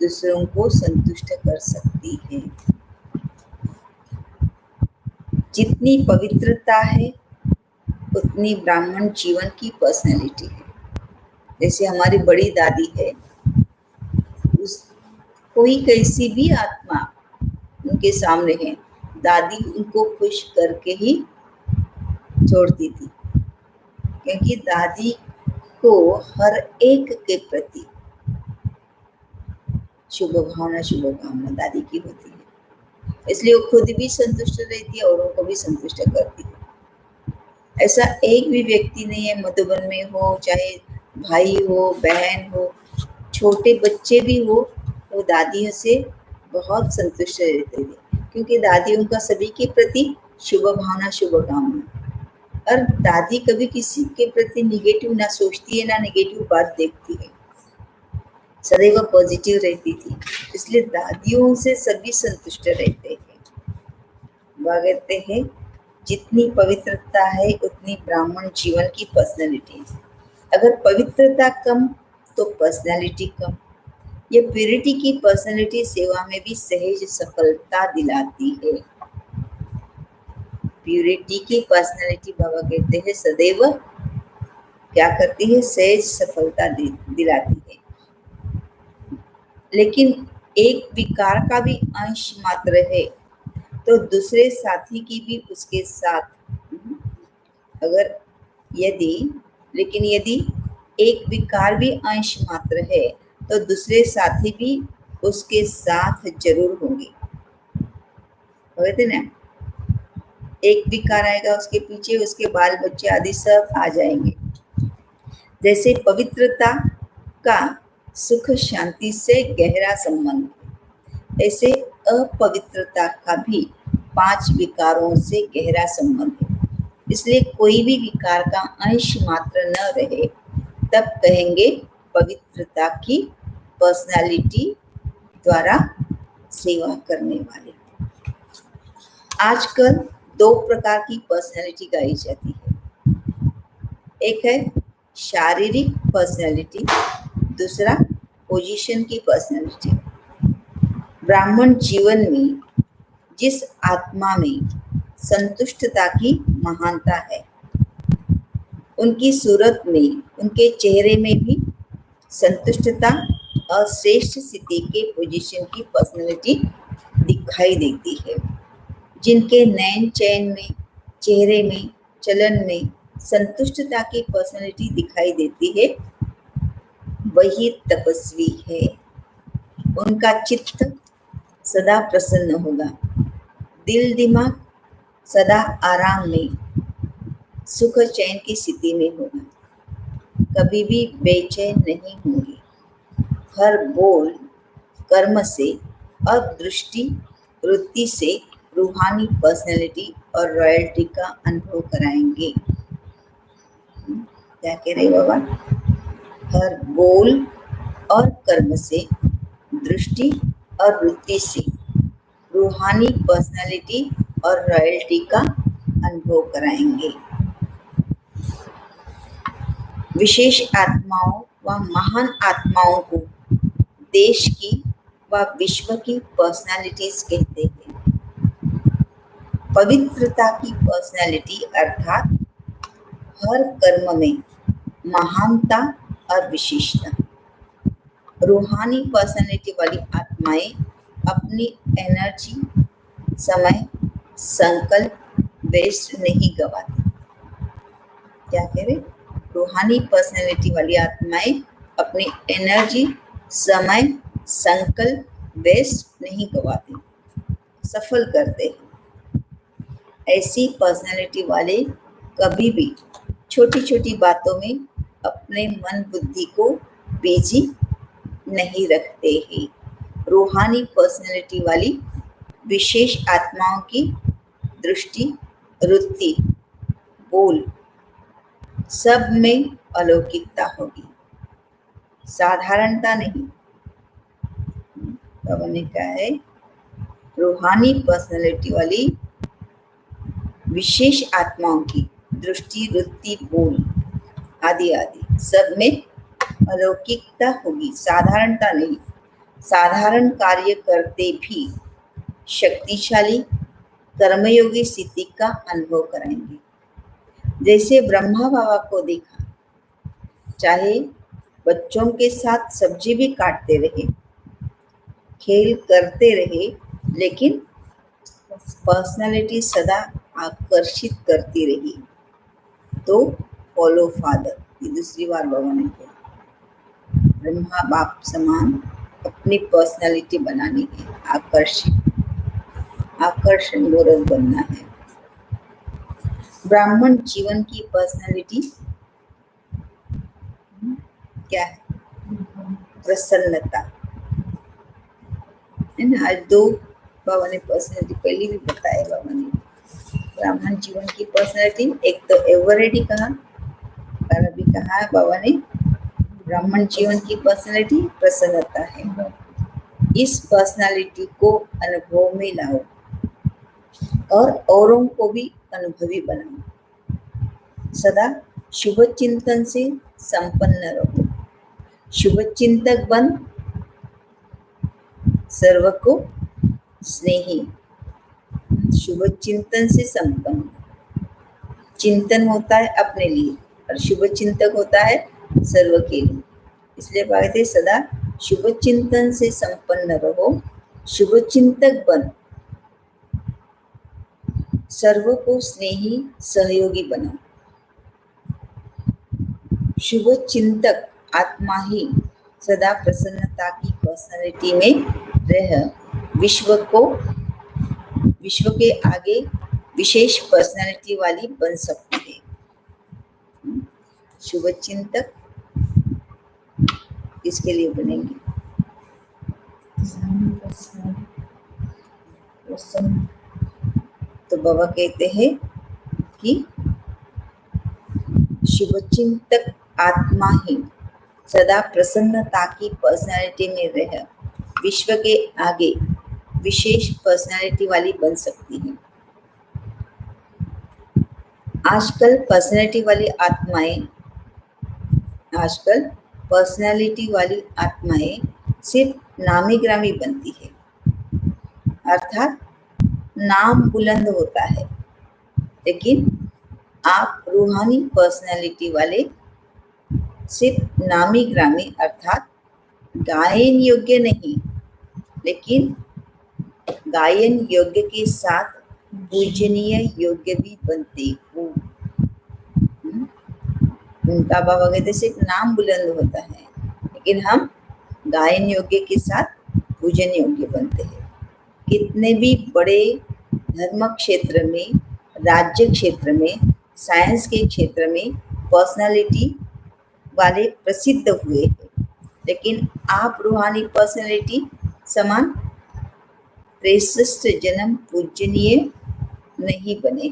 दूसरों को संतुष्ट कर सकती है। जितनी पवित्रता है उतनी ब्राह्मण जीवन की पर्सनैलिटी है। जैसे हमारी बड़ी दादी है, उस कोई कैसी भी आत्मा उनके सामने है, दादी उनको खुश करके ही छोड़ती थी, क्योंकि दादी को हर एक के प्रति शुभ भावना, शुभ कामना दादी की होती है, इसलिए वो खुद भी संतुष्ट रहती है, औरों को भी संतुष्ट करती है। ऐसा एक भी व्यक्ति नहीं है, मधुबन में हो, चाहे भाई हो, बहन हो, छोटे बच्चे भी हो, वो दादियों से बहुत संतुष्ट रहते थे, क्योंकि दादियों का सभी के प्रति शुभ भावना, शुभ कामना, और दादी कभी किसी के प्रति निगेटिव ना सोचती है, ना निगेटिव बात देखती है, सदैव पॉजिटिव रहती थी, इसलिए दादियों से सभी संतुष्ट रहते हैं। कहते हैं जितनी पवित्रता है उतनी ब्राह्मण जीवन की पर्सनैलिटी है। अगर पवित्रता कम तो पर्सनैलिटी कम। ये प्यूरिटी की पर्सनैलिटी सेवा में भी सहज सफलता दिलाती है। प्यूरिटी की पर्सनैलिटी बाबा कहते हैं सदैव क्या करती है, सहज सफलता दिलाती है। लेकिन एक विकार का भी अंश मात्र है तो दूसरे साथी की भी उसके साथ, अगर यदि एक विकार भी अंश मात्र है तो दूसरे साथी भी उसके साथ जरूर होंगे। कहते ना, एक विकार आएगा उसके पीछे उसके बाल बच्चे आदि सब आ जाएंगे। जैसे पवित्रता का सुख शांति से गहरा संबंध, ऐसे अपवित्रता का भी 5 विकारों से गहरा संबंध है। इसलिए कोई भी विकार का अंश मात्र न रहे तब कहेंगे पवित्रता की पर्सनालिटी द्वारा सेवा करने वाले। आजकल 2 प्रकार की पर्सनालिटी गाई जाती है, एक है शारीरिक पर्सनालिटी, दूसरा पोजीशन की पर्सनालिटी। ब्राह्मण जीवन में जिस आत्मा में संतुष्टता की महानता है, उनकी सूरत में, उनके चेहरे में भी संतुष्टता और श्रेष्ठ स्थिति के पोजीशन की पर्सनैलिटी दिखाई देती है। जिनके नैन चैन में, चेहरे में, चलन में संतुष्टता की पर्सनैलिटी दिखाई देती है, वही तपस्वी है। उनका चित्त सदा प्रसन्न होगा, दिल दिमाग सदा आराम में, सुख चैन की स्थिति में होगा, कभी भी बेचैन नहीं होंगे। हर बोल, कर्म से और दृष्टि वृत्ति से रूहानी पर्सनैलिटी और रॉयल्टी का अनुभव कराएंगे। क्या कह रहे बाबा? हर बोल और कर्म से, दृष्टि और वृत्ति से रूहानी पर्सनैलिटी और रॉयल्टी का अनुभव कराएंगे। विशेष आत्माओं व महान आत्माओं को देश की व विश्व की पर्सनैलिटीज कहते हैं। पवित्रता की पर्सनैलिटी अर्थात हर कर्म में महानता और विशेषता। रूहानी पर्सनैलिटी वाली आत्माएं अपनी एनर्जी, समय, संकल्प वेस्ट नहीं गवाती। क्या कह रहे? रूहानी पर्सनैलिटी वाली आत्माएं अपनी एनर्जी, समय, संकल्प वेस्ट नहीं गवाती, सफल करते हैं। ऐसी पर्सनैलिटी वाले कभी भी छोटी छोटी बातों में अपने मन बुद्धि को बिजी नहीं रखते हैं। रूहानी पर्सनैलिटी वाली विशेष आत्माओं की दृष्टि, वृत्ति, बोल सब में अलौकिकता होगी, साधारणता नहीं। बाबा ने कहा है रूहानी पर्सनैलिटी वाली विशेष आत्माओं की दृष्टि, वृत्ति, बोल आदि आदि सब में अलौकिकता होगी, साधारणता नहीं। साधारण कार्य करते भी शक्तिशाली कर्मयोगी स्थिति का अनुभव कराएंगे। जैसे ब्रह्मा बाबा को देखा, चाहे बच्चों के साथ सब्जी भी काटते रहे, खेल करते रहे, लेकिन पर्सनालिटी सदा आकर्षित करती रही। तो फॉलो फादर, ये दूसरी बार बाबा ने कहा, ब्रह्मा बाप समान अपनी पर्सनालिटी बनानी है, आकर्षण गोरख बनना है। ब्राह्मण जीवन की पर्सनालिटी क्या है? प्रसन्नता है ना। आज दो बाबा ने पर्सनालिटी पहले भी बताया बाबा ने। ब्राह्मण जीवन की पर्सनालिटी एक तो एवरेडी कहा और अभी कहा है बाबा ने ब्राह्मण जीवन की पर्सनालिटी प्रसन्नता है। इस पर्सनालिटी को अनुभव में लाओ और औरों को भी अनुभवी बनाओ। सदा शुभ चिंतन से संपन्न रहो। शुभ चिंतक बन सर्व को स्नेही। शुभ चिंतन से संपन्न। चिंतन होता है अपने लिए और शुभ चिंतक होता है सर्व के लिए। इसलिए कहते सदा शुभ चिंतन से संपन्न रहो, शुभ चिंतक बन सर्व को स्नेही सहयोगी बनो। शुभ चिंतक आत्मा ही सदा प्रसन्नता की पर्सनालिटी में रह विश्व के आगे विशेष पर्सनालिटी वाली बन सकती है। शुभ चिंतक इसके लिए बनेंगे। तो बाबा कहते हैं कि शुभ चिंतक आत्मा ही सदा प्रसन्नता की पर्सनालिटी में रह विश्व के आगे विशेष पर्सनालिटी वाली बन सकती है। आजकल पर्सनालिटी वाली आत्माएं सिर्फ नामी ग्रामी बनती है, अर्थात नाम बुलंद होता है, लेकिन आप रूहानी पर्सनालिटी वाले सिर्फ नामी ग्रामी अर्थात गायन योग्य नहीं, लेकिन गायन योग्य के साथ पूजनीय योग्य भी बनते हो। उनका बाबा कहते सिर्फ नाम बुलंद होता है, लेकिन हम गायन योग्य के साथ पूजन योग्य बनते हैं। कितने भी बड़े धर्म क्षेत्र में, राज्य क्षेत्र में, साइंस के क्षेत्र में पर्सनालिटी वाले प्रसिद्ध हुए हैं, लेकिन आप रूहानी पर्सनालिटी समान श्रेष्ठ जन्म पूजनीय नहीं बने,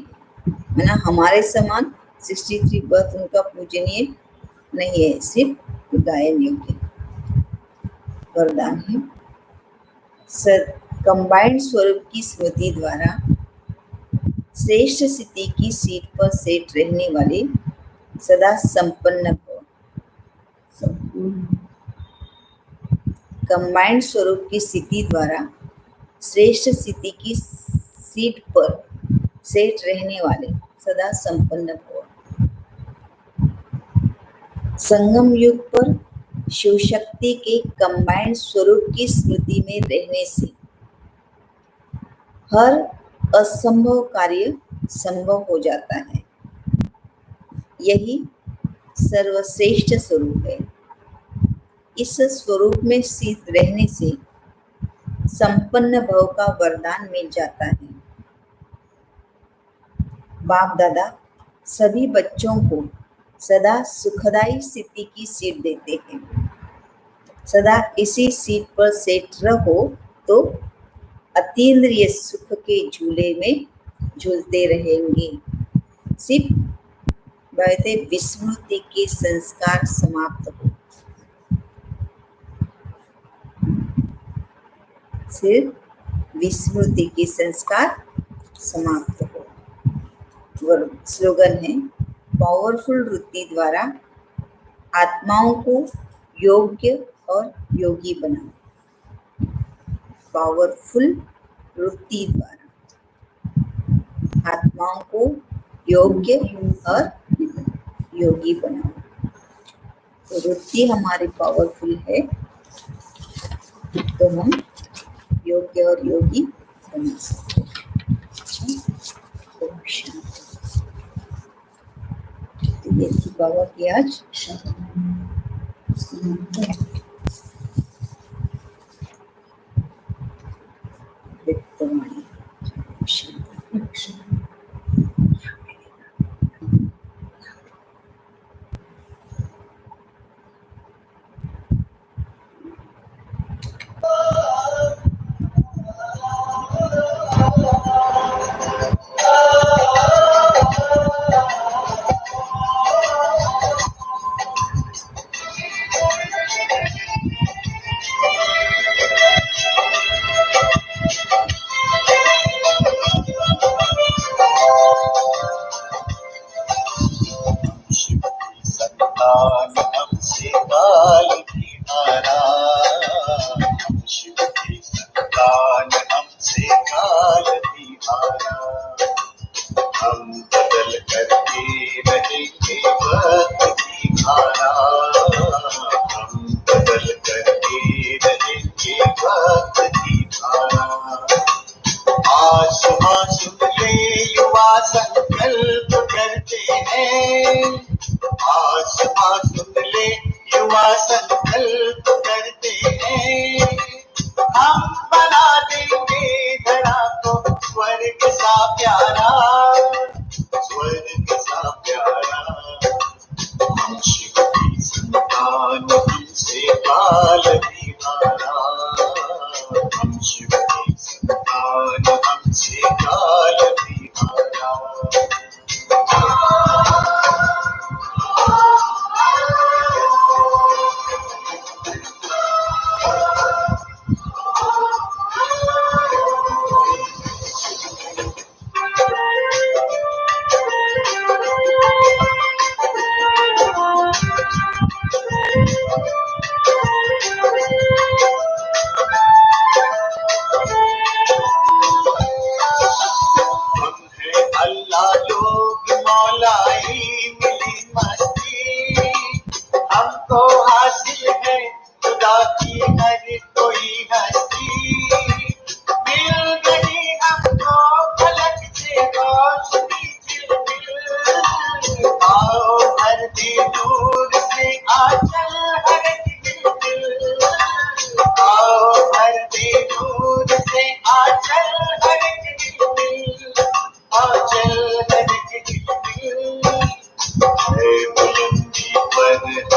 है ना। हमारे समान 63 बर्थ उनका पूजनीय नहीं है, सिर्फ गायन योग्य वरदान है। कंबाइंड स्वरूप की स्मृति द्वारा श्रेष्ठ स्थिति की सीट पर सेट रहने वाले सदा संपन्न भव। कंबाइंड स्वरूप की स्थिति द्वारा श्रेष्ठ स्थिति की सीट पर सेट रहने वाले सदा संपन्न भव। संगम युग पर शिव शक्ति के कंबाइंड स्वरूप की स्मृति में रहने से हर असंभव कार्य संभव हो जाता है। यही सर्वश्रेष्ठ स्वरूप है। इस स्वरूप में स्थित रहने से संपन्न भव का वरदान मिल जाता है। बाप दादा सभी बच्चों को सदा सुखदायी स्थिति की सीट देते हैं। सदा इसी सीट पर सेट रहो तो अतीन्द्रिय सुख के झूले में झूलते रहेंगे। सिर्फ वैसे विस्मृति के संस्कार समाप्त हो, सिर्फ विस्मृति के संस्कार समाप्त हो। स्लोगन है, पावरफुल वृत्ति द्वारा आत्माओं को योग्य और योगी बनाओ। पावरफुल वृत्ति द्वारा आत्माओं को योग्य और योगी बनाओ। तो वृत्ति हमारी पावरफुल है तो हम योग्य और योगी बना सकते हैं। तो ये थी बाबा की आज हमसे काल भी हारा, शिव की संतान हमसे काल भी हारा। हम बदल करके रहेंगे वक्त की धारा, हम बदल करके रहेंगे वक्त की धारा। आज सुबह सुन ले युवा संकल्प करते हैं, आज सुबह सुन ले युवा संकल्प करते हैं। हम बना देंगे धरा को स्वर्ग सा प्यारा, स्वर्ग सा प्यारा। हम शिव की संतान हमसे काल भी हारा, हम शिव की संतान हमसे काल भी हारा।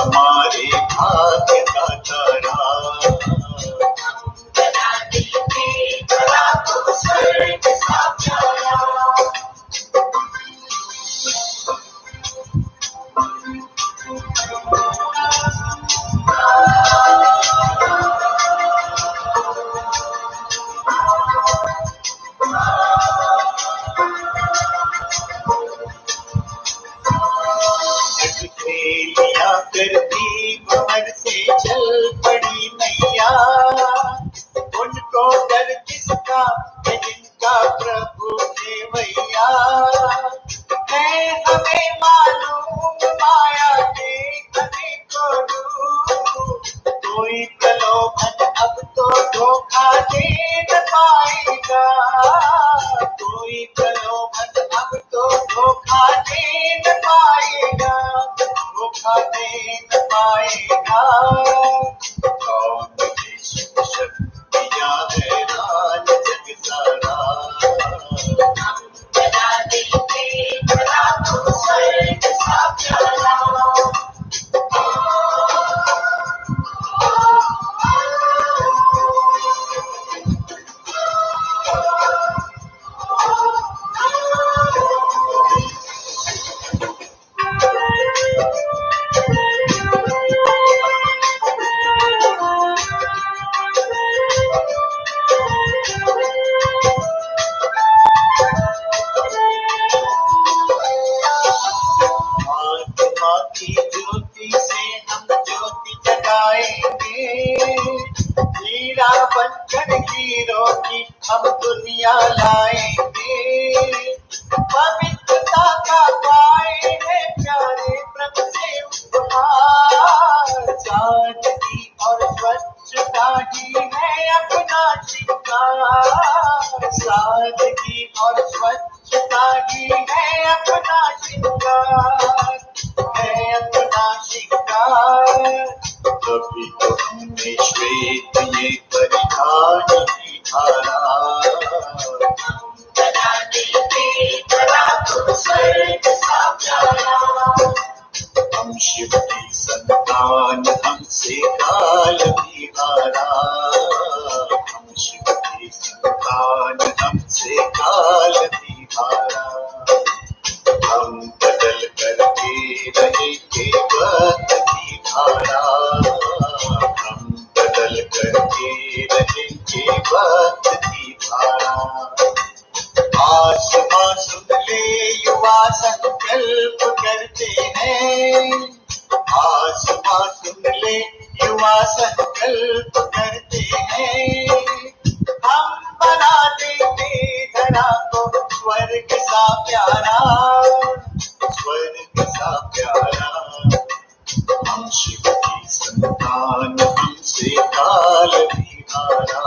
हमारे भाग्य का तारा। लिया करती भंवर से चल पड़ी मैया, उनको डर किसका है जिनका प्रभु देवैया। है हमें मालूम माया के अनेकों रूप, कोई प्रलोभन अब तो धोखा दे न पाएगा, कोई प्रलोभन अब तो धोखा दे न पाएगा, धोखा दे न पाएगा। कौन विश्व शक्तियाँ हैरान जग सारा, बना देंगे बड़ा तो स्वर्ग सा प्यारा। आत्मा की ज्योति से हम ज्योति जगाएंगे, हीरा बनकर हीरो की हम दुनिया लाएंगे। पवित्रता का पाए है प्यारे प्रभु से उपहार, सादगी और स्वच्छता ही है अपना श्रृंगार, सादगी और स्वच्छता ही है अपना श्रृंगार, है अपना श्रृंगार। कभी तो हमने श्वेत ये परिधान की धारा, बना देंगे बड़ा तो स्वर्ग सा प्यारा। हम शिव की संतान हमसे काल भी हारा, हम शिव की संतान हमसे काल भी हारा। हम बदल करके रहेंगे वक्त की धारा, हम बदल करके रहेंगे वक्त की धारा। आसमां सुन ले युवा संकल्प करते हैं, आसमां सुन ले युवा संकल्प करते हैं। हम बना देंगे धरा को स्वर्ग सा प्यारा, स्वर्ग सा प्यारा। हम शिव की संतान हमसे काल भी हारा,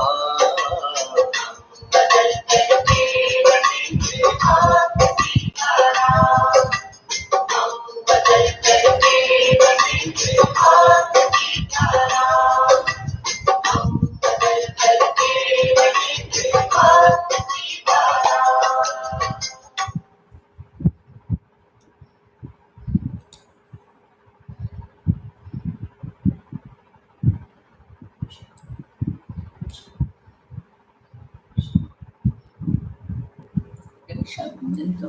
बदल करके रहेंगे भाग्य की धारा, हम बदल करके रहेंगे भाग्य की धारा, हम बदल करके रहेंगे भाग्य की धारा। Shamanando.